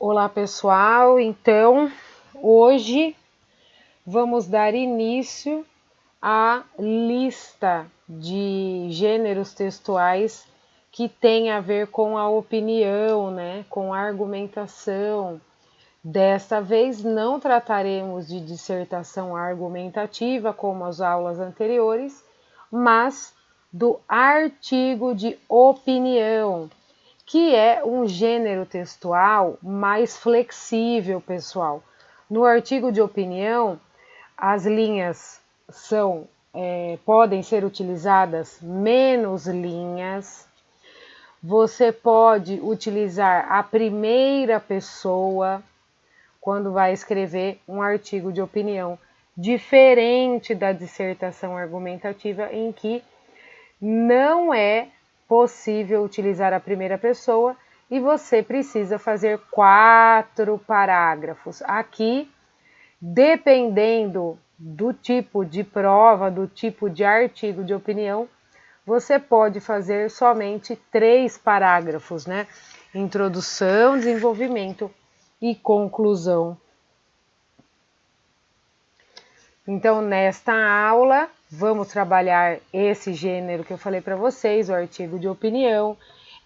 Olá pessoal, então hoje vamos dar início à lista de gêneros textuais que tem a ver com a opinião, né, com a argumentação. Desta vez não trataremos de dissertação argumentativa como as aulas anteriores, mas do artigo de opinião, que é um gênero textual mais flexível, pessoal. No artigo de opinião, as linhas podem ser utilizadas menos linhas. Você pode utilizar a primeira pessoa quando vai escrever um artigo de opinião, diferente da dissertação argumentativa, em que não é possível utilizar a primeira pessoa e você precisa fazer 4 parágrafos. Aqui, dependendo do tipo de prova, do tipo de artigo de opinião, você pode fazer somente 3 parágrafos, né? Introdução, desenvolvimento e conclusão. Então, nesta aula, vamos trabalhar esse gênero que eu falei para vocês, o artigo de opinião.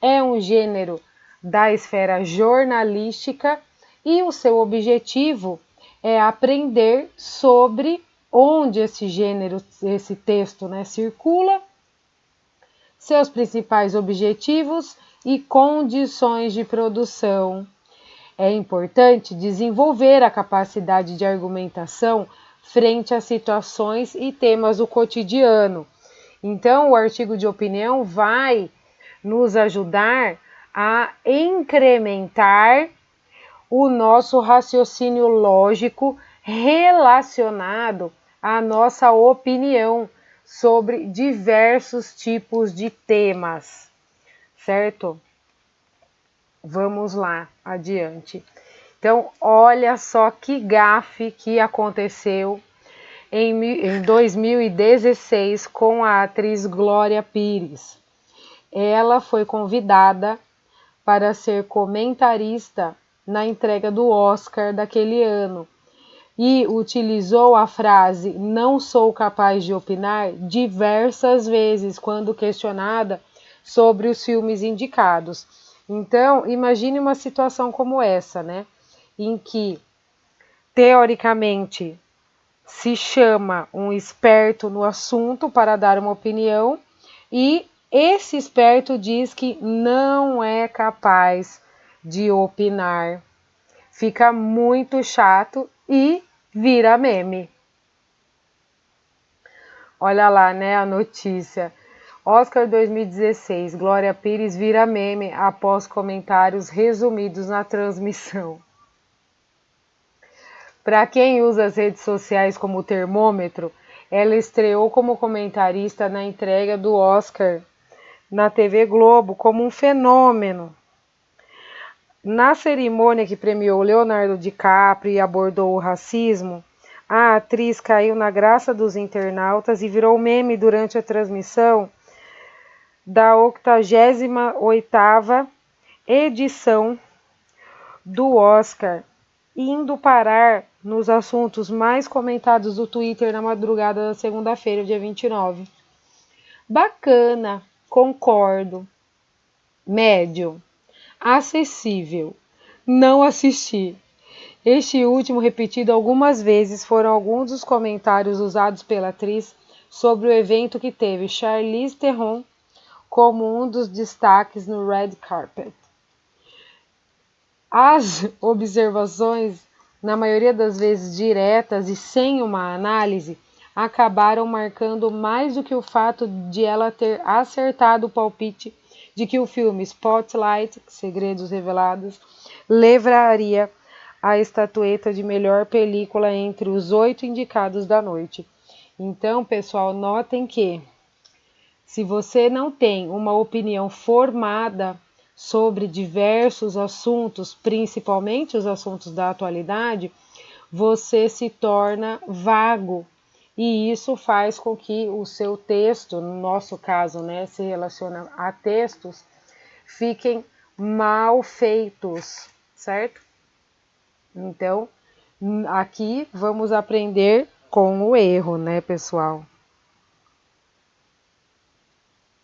É um gênero da esfera jornalística e o seu objetivo é aprender sobre onde esse gênero, esse texto, né, circula, seus principais objetivos e condições de produção. É importante desenvolver a capacidade de argumentação frente a situações e temas do cotidiano. Então, o artigo de opinião vai nos ajudar a incrementar o nosso raciocínio lógico relacionado à nossa opinião sobre diversos tipos de temas, certo? Vamos lá, adiante. Então, olha só que gafe que aconteceu em 2016 com a atriz Glória Pires. Ela foi convidada para ser comentarista na entrega do Oscar daquele ano e utilizou a frase "não sou capaz de opinar" diversas vezes quando questionada sobre os filmes indicados. Então, imagine uma situação como essa, né? Em que, teoricamente, se chama um esperto no assunto para dar uma opinião e esse esperto diz que não é capaz de opinar. Fica muito chato e vira meme. Olha lá, né, a notícia. Oscar 2016, Glória Pires vira meme após comentários resumidos na transmissão. Para quem usa as redes sociais como termômetro, ela estreou como comentarista na entrega do Oscar na TV Globo como um fenômeno. Na cerimônia que premiou Leonardo DiCaprio e abordou o racismo, a atriz caiu na graça dos internautas e virou meme durante a transmissão da 88ª edição do Oscar, indo parar nos assuntos mais comentados do Twitter na madrugada da segunda-feira, dia 29. Bacana, concordo. Médio, acessível, não assisti. Este último, repetido algumas vezes, foram alguns dos comentários usados pela atriz sobre o evento que teve Charlize Theron como um dos destaques no Red Carpet. As observações, na maioria das vezes diretas e sem uma análise, acabaram marcando mais do que o fato de ela ter acertado o palpite de que o filme Spotlight, Segredos Revelados, levaria a estatueta de melhor película entre os 8 indicados da noite. Então, pessoal, notem que se você não tem uma opinião formada sobre diversos assuntos, principalmente os assuntos da atualidade, você se torna vago. E isso faz com que o seu texto, no nosso caso, né, se relaciona a textos, fiquem mal feitos, certo? Então, aqui vamos aprender com o erro, né, pessoal?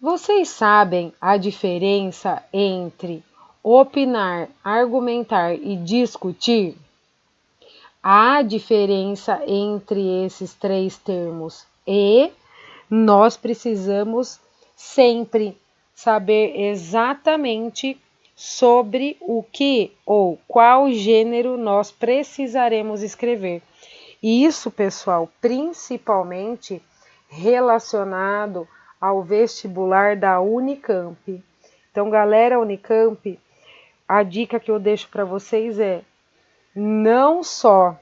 Vocês sabem a diferença entre opinar, argumentar e discutir? Há diferença entre esses três termos e nós precisamos sempre saber exatamente sobre o que ou qual gênero nós precisaremos escrever. E isso, pessoal, principalmente relacionado ao vestibular da Unicamp. Então, galera Unicamp, a dica que eu deixo para vocês é: não só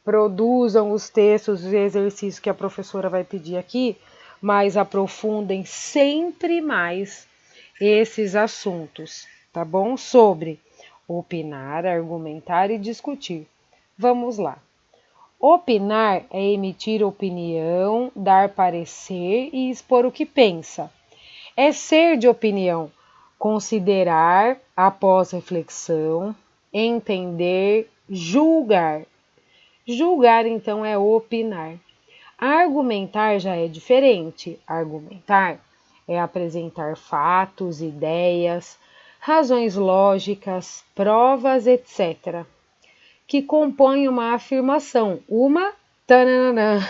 produzam os textos e exercícios que a professora vai pedir aqui, mas aprofundem sempre mais esses assuntos, tá bom? Sobre opinar, argumentar e discutir. Vamos lá. Opinar é emitir opinião, dar parecer e expor o que pensa. É ser de opinião, considerar após reflexão, entender, julgar. Julgar, então, é opinar. Argumentar já é diferente. Argumentar é apresentar fatos, ideias, razões lógicas, provas, etc., que compõem uma afirmação, tananã,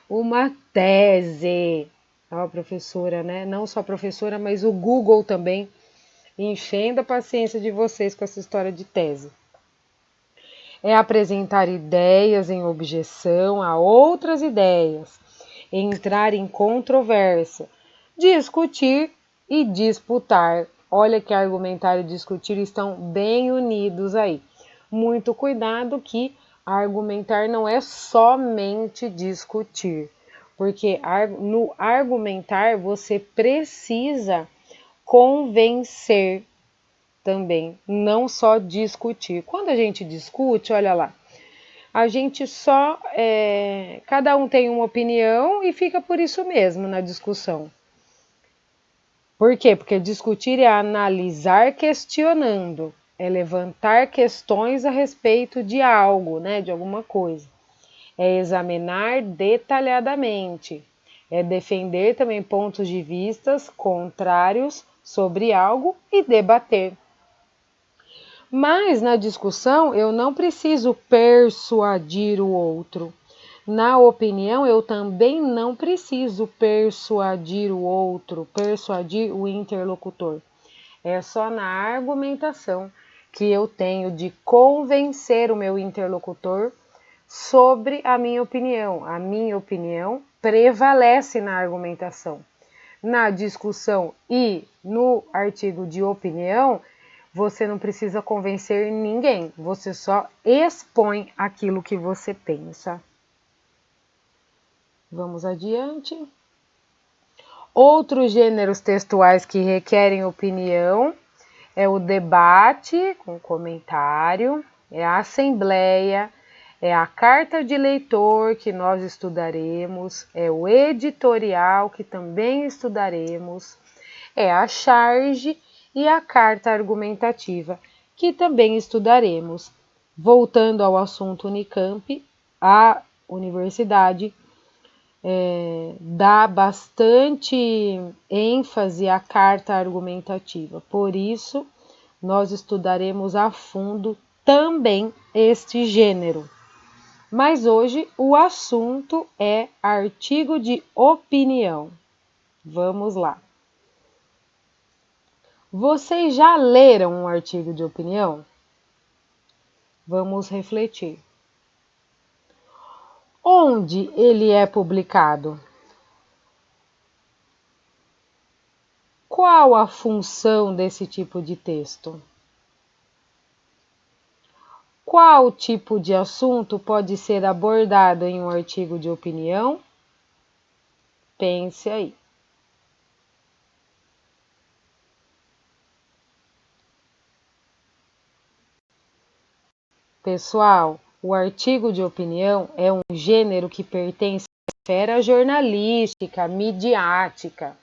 uma tese. A professora, né? Não só a professora, mas o Google também, enchendo a paciência de vocês com essa história de tese. É apresentar ideias em objeção a outras ideias, entrar em controvérsia, discutir e disputar. Olha que argumentar e discutir estão bem unidos aí. Muito cuidado que argumentar não é somente discutir, porque no argumentar você precisa convencer também, não só discutir. Quando a gente discute, olha lá, a gente só, cada um tem uma opinião e fica por isso mesmo na discussão. Por quê? Porque discutir é analisar questionando, é levantar questões a respeito de algo, né, de alguma coisa. É examinar detalhadamente, é defender também pontos de vistas contrários sobre algo e debater. Mas na discussão eu não preciso persuadir o outro. Na opinião, eu também não preciso persuadir o outro, persuadir o interlocutor. É só na argumentação que eu tenho de convencer o meu interlocutor sobre a minha opinião. A minha opinião prevalece na argumentação. Na discussão e no artigo de opinião, você não precisa convencer ninguém, você só expõe aquilo que você pensa. Vamos adiante. Outros gêneros textuais que requerem opinião é o debate com comentário, é a assembleia, é a carta de leitor que nós estudaremos, é o editorial que também estudaremos, é a charge e a carta argumentativa que também estudaremos. Voltando ao assunto Unicamp, a universidade dá bastante ênfase à carta argumentativa. Por isso, nós estudaremos a fundo também este gênero. Mas hoje o assunto é artigo de opinião. Vamos lá. Vocês já leram um artigo de opinião? Vamos refletir. Onde ele é publicado? Qual a função desse tipo de texto? Qual tipo de assunto pode ser abordado em um artigo de opinião? Pense aí. Pessoal, o artigo de opinião é um gênero que pertence à esfera jornalística, midiática,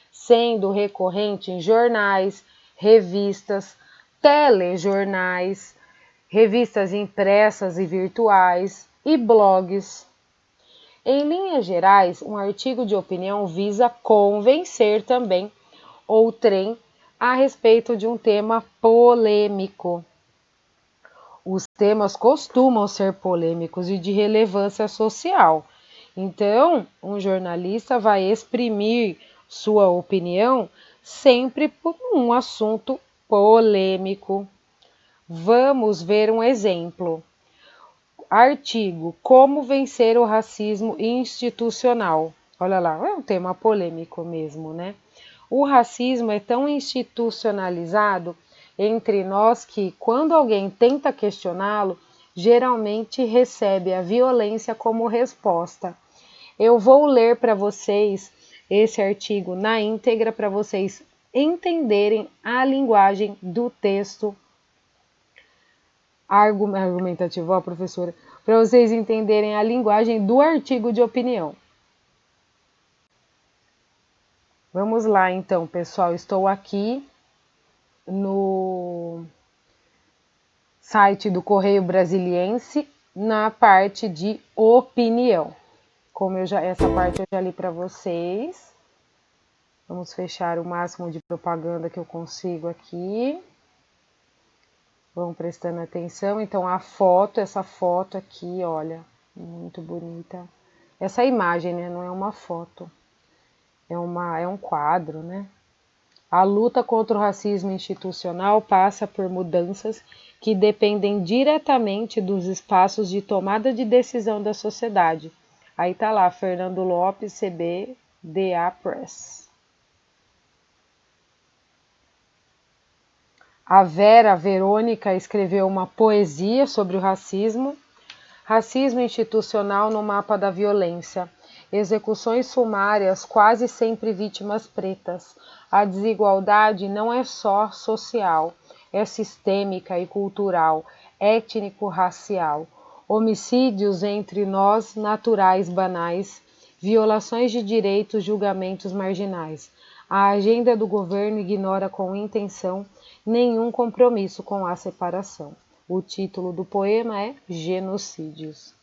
sendo recorrente em jornais, revistas, telejornais, revistas impressas e virtuais e blogs. Em linhas gerais, um artigo de opinião visa convencer também outrem a respeito de um tema polêmico. Os temas costumam ser polêmicos e de relevância social. Então, um jornalista vai exprimir sua opinião sempre por um assunto polêmico. Vamos ver um exemplo. Artigo: Como vencer o racismo institucional. Olha lá, é um tema polêmico mesmo, né? O racismo é tão institucionalizado entre nós que, quando alguém tenta questioná-lo, geralmente recebe a violência como resposta. Eu vou ler para vocês esse artigo na íntegra para vocês entenderem a linguagem do texto argumentativo, ó, professora, para vocês entenderem a linguagem do artigo de opinião. Vamos lá, então, pessoal. Estou aqui no site do Correio Brasiliense, na parte de opinião. Essa parte eu já li para vocês. Vamos fechar o máximo de propaganda que eu consigo aqui. Vão prestando atenção. Então, essa foto aqui, olha, muito bonita. Essa imagem, né, não é uma foto, é um quadro, né? A luta contra o racismo institucional passa por mudanças que dependem diretamente dos espaços de tomada de decisão da sociedade. Aí tá lá, Fernando Lopes, CBDA Press. A Vera Verônica escreveu uma poesia sobre o racismo. Racismo institucional no mapa da violência. Execuções sumárias, quase sempre vítimas pretas. A desigualdade não é só social, é sistêmica e cultural, étnico-racial. Homicídios entre nós naturais banais, violações de direitos, julgamentos marginais. A agenda do governo ignora com intenção nenhum compromisso com a separação. O título do poema é Genocídios.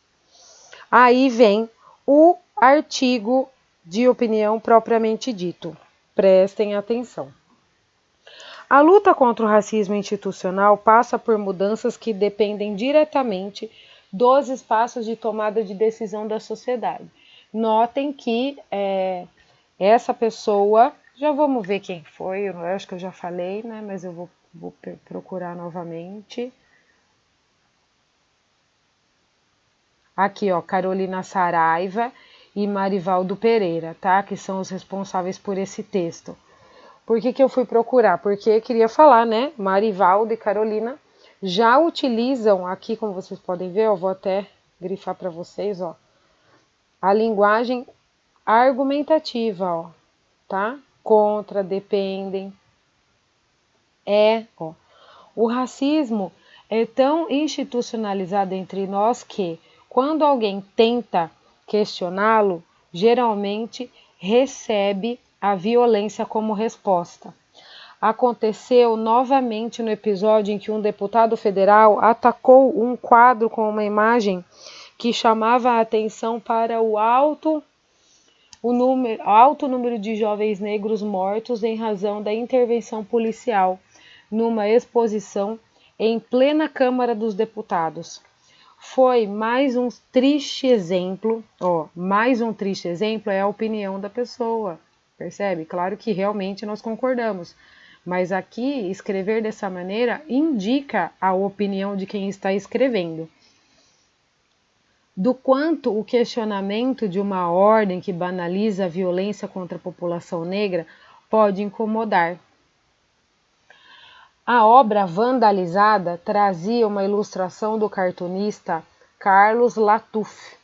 Aí vem o artigo de opinião propriamente dito. Prestem atenção. A luta contra o racismo institucional passa por mudanças que dependem diretamente dos espaços de tomada de decisão da sociedade. Notem que essa pessoa, já vamos ver quem foi, eu acho que eu já falei, né? Mas eu vou procurar novamente. Aqui, ó, Carolina Saraiva e Marivaldo Pereira, tá? Que são os responsáveis por esse texto. Por que eu fui procurar? Porque eu queria falar, né? Marivaldo e Carolina já utilizam aqui, como vocês podem ver, eu vou até grifar para vocês, ó, a linguagem argumentativa, ó, tá? Contra, dependem, ó. O racismo é tão institucionalizado entre nós que, quando alguém tenta questioná-lo, geralmente recebe a violência como resposta. Aconteceu novamente no episódio em que um deputado federal atacou um quadro com uma imagem que chamava a atenção para o alto número de jovens negros mortos em razão da intervenção policial numa exposição em plena Câmara dos Deputados. Foi mais um triste exemplo, mais um triste exemplo é a opinião da pessoa, percebe? Claro que realmente nós concordamos, mas aqui escrever dessa maneira indica a opinião de quem está escrevendo. Do quanto o questionamento de uma ordem que banaliza a violência contra a população negra pode incomodar. A obra vandalizada trazia uma ilustração do cartunista Carlos Latuf.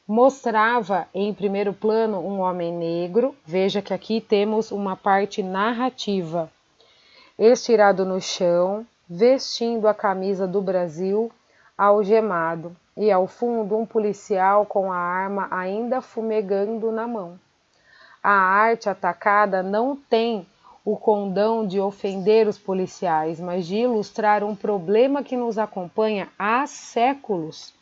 Mostrava em primeiro plano um homem negro, veja que aqui temos uma parte narrativa, estirado no chão, vestindo a camisa do Brasil, algemado, e ao fundo um policial com a arma ainda fumegando na mão. A arte atacada não tem o condão de ofender os policiais, mas de ilustrar um problema que nos acompanha há séculos.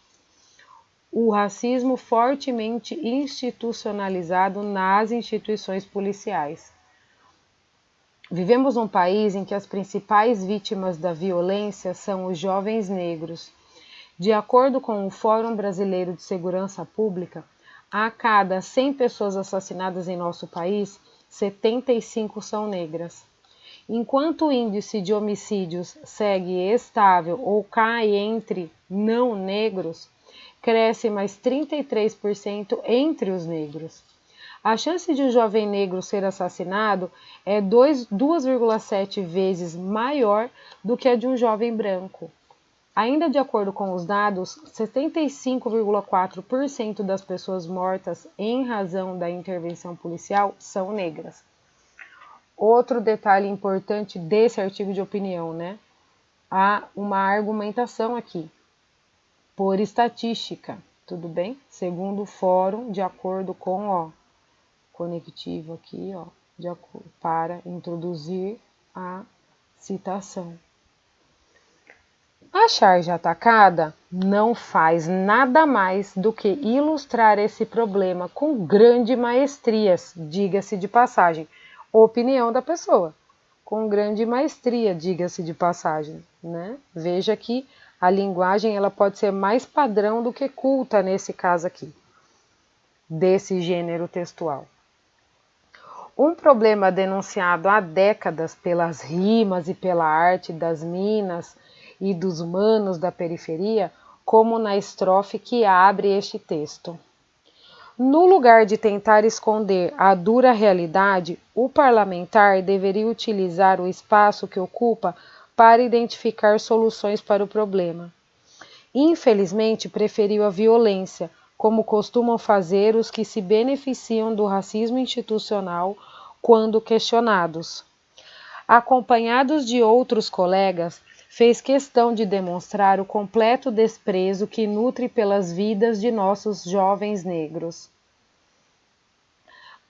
O racismo fortemente institucionalizado nas instituições policiais. Vivemos num país em que as principais vítimas da violência são os jovens negros. De acordo com o Fórum Brasileiro de Segurança Pública, a cada 100 pessoas assassinadas em nosso país, 75 são negras. Enquanto o índice de homicídios segue estável ou cai entre não negros, cresce mais 33% entre os negros. A chance de um jovem negro ser assassinado é 2,7 vezes maior do que a de um jovem branco. Ainda de acordo com os dados, 75,4% das pessoas mortas em razão da intervenção policial são negras. Outro detalhe importante desse artigo de opinião, né? Há uma argumentação aqui, por estatística, tudo bem? Segundo o fórum, de acordo com, conectivo aqui, para introduzir a citação. A charge atacada não faz nada mais do que ilustrar esse problema com grande maestria, diga-se de passagem. Opinião da pessoa, com grande maestria, diga-se de passagem, né? Veja que a linguagem ela pode ser mais padrão do que culta nesse caso aqui, desse gênero textual. Um problema denunciado há décadas pelas rimas e pela arte das minas e dos manos da periferia, como na estrofe que abre este texto. No lugar de tentar esconder a dura realidade, o parlamentar deveria utilizar o espaço que ocupa para identificar soluções para o problema. Infelizmente, preferiu a violência, como costumam fazer os que se beneficiam do racismo institucional quando questionados. Acompanhados de outros colegas, fez questão de demonstrar o completo desprezo que nutre pelas vidas de nossos jovens negros.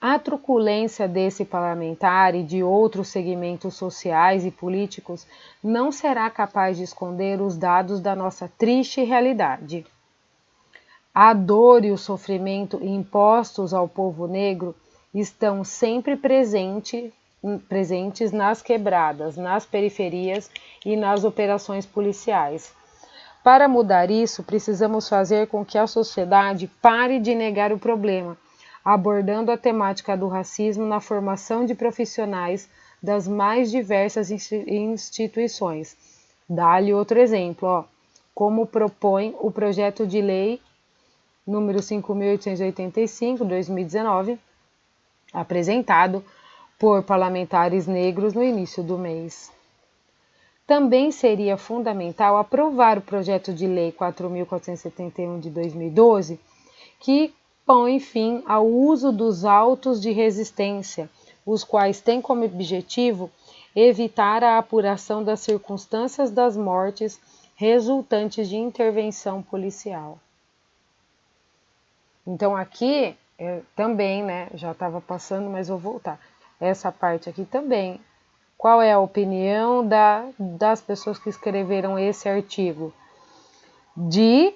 A truculência desse parlamentar e de outros segmentos sociais e políticos não será capaz de esconder os dados da nossa triste realidade. A dor e o sofrimento impostos ao povo negro estão sempre presentes nas quebradas, nas periferias e nas operações policiais. Para mudar isso, precisamos fazer com que a sociedade pare de negar o problema, abordando a temática do racismo na formação de profissionais das mais diversas instituições. Dá-lhe outro exemplo, como propõe o projeto de lei número 5.885, 2019, apresentado por parlamentares negros no início do mês. Também seria fundamental aprovar o projeto de lei 4.471 de 2012, que põe fim ao uso dos autos de resistência, os quais têm como objetivo evitar a apuração das circunstâncias das mortes resultantes de intervenção policial. Então aqui também, né, já estava passando, mas vou voltar. Essa parte aqui também. Qual é a opinião das pessoas que escreveram esse artigo? De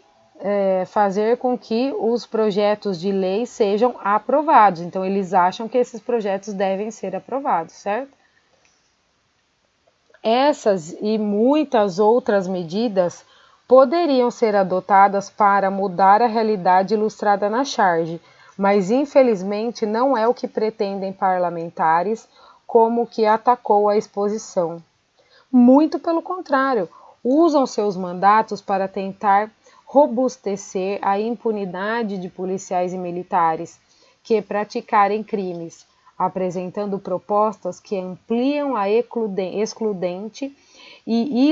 fazer com que os projetos de lei sejam aprovados. Então, eles acham que esses projetos devem ser aprovados, certo? Essas e muitas outras medidas poderiam ser adotadas para mudar a realidade ilustrada na charge, mas infelizmente não é o que pretendem parlamentares como o que atacou a exposição. Muito pelo contrário, usam seus mandatos para tentar robustecer a impunidade de policiais e militares que praticarem crimes, apresentando propostas que ampliam a excludente e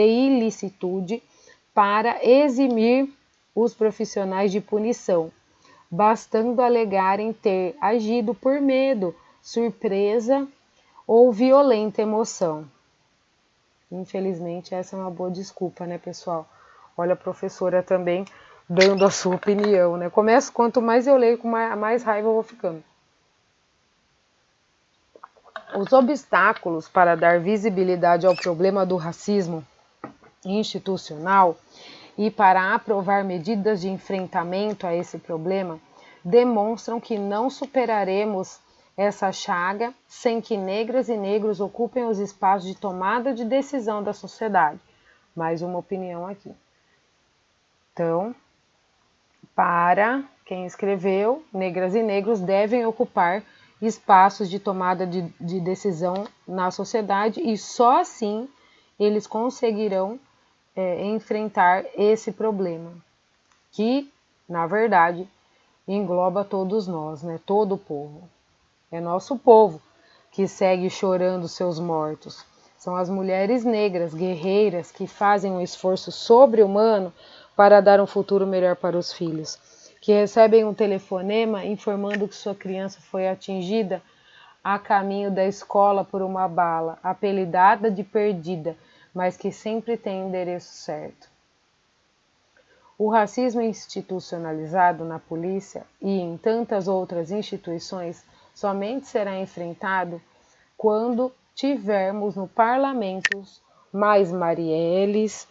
ilicitude para eximir os profissionais de punição, bastando alegarem ter agido por medo, surpresa ou violenta emoção. Infelizmente, essa é uma boa desculpa, né, pessoal? Olha a professora também dando a sua opinião, né? Quanto mais eu leio, mais raiva eu vou ficando. Os obstáculos para dar visibilidade ao problema do racismo institucional e para aprovar medidas de enfrentamento a esse problema demonstram que não superaremos essa chaga sem que negras e negros ocupem os espaços de tomada de decisão da sociedade. Mais uma opinião aqui. Então, para quem escreveu, negras e negros devem ocupar espaços de tomada de decisão na sociedade e só assim eles conseguirão enfrentar esse problema, que, na verdade, engloba todos nós, né? Todo o povo. É nosso povo que segue chorando seus mortos. São as mulheres negras, guerreiras, que fazem um esforço sobre-humano para dar um futuro melhor para os filhos, que recebem um telefonema informando que sua criança foi atingida a caminho da escola por uma bala, apelidada de perdida, mas que sempre tem endereço certo. O racismo institucionalizado na polícia e em tantas outras instituições somente será enfrentado quando tivermos no parlamento mais Marielles,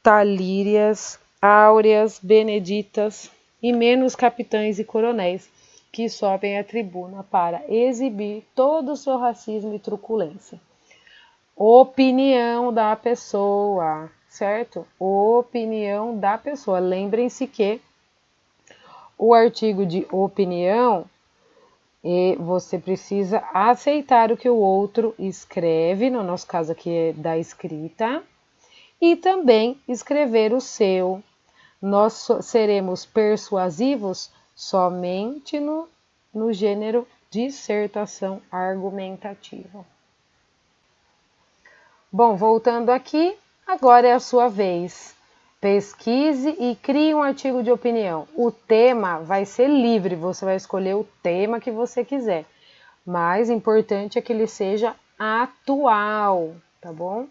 Talírias, Áureas, Beneditas e menos capitães e coronéis que sobem à tribuna para exibir todo o seu racismo e truculência. Opinião da pessoa, certo? Opinião da pessoa. Lembrem-se que o artigo de opinião, você precisa aceitar o que o outro escreve, no nosso caso aqui é da escrita, e também escrever o seu. Nós seremos persuasivos somente no gênero dissertação argumentativa. Bom, voltando aqui, agora é a sua vez. Pesquise e crie um artigo de opinião. O tema vai ser livre, você vai escolher o tema que você quiser. Mas importante é que ele seja atual, tá bom?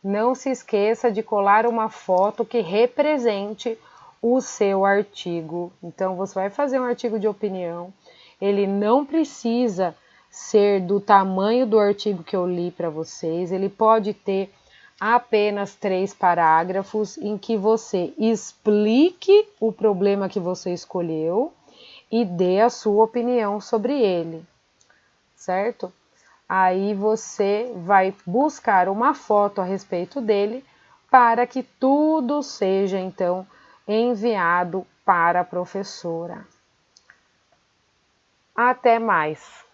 Não se esqueça de colar uma foto que represente o seu artigo. Então, você vai fazer um artigo de opinião. Ele não precisa ser do tamanho do artigo que eu li para vocês. Ele pode ter apenas 3 parágrafos em que você explique o problema que você escolheu e dê a sua opinião sobre ele, certo? Aí você vai buscar uma foto a respeito dele para que tudo seja, então, enviado para a professora. Até mais!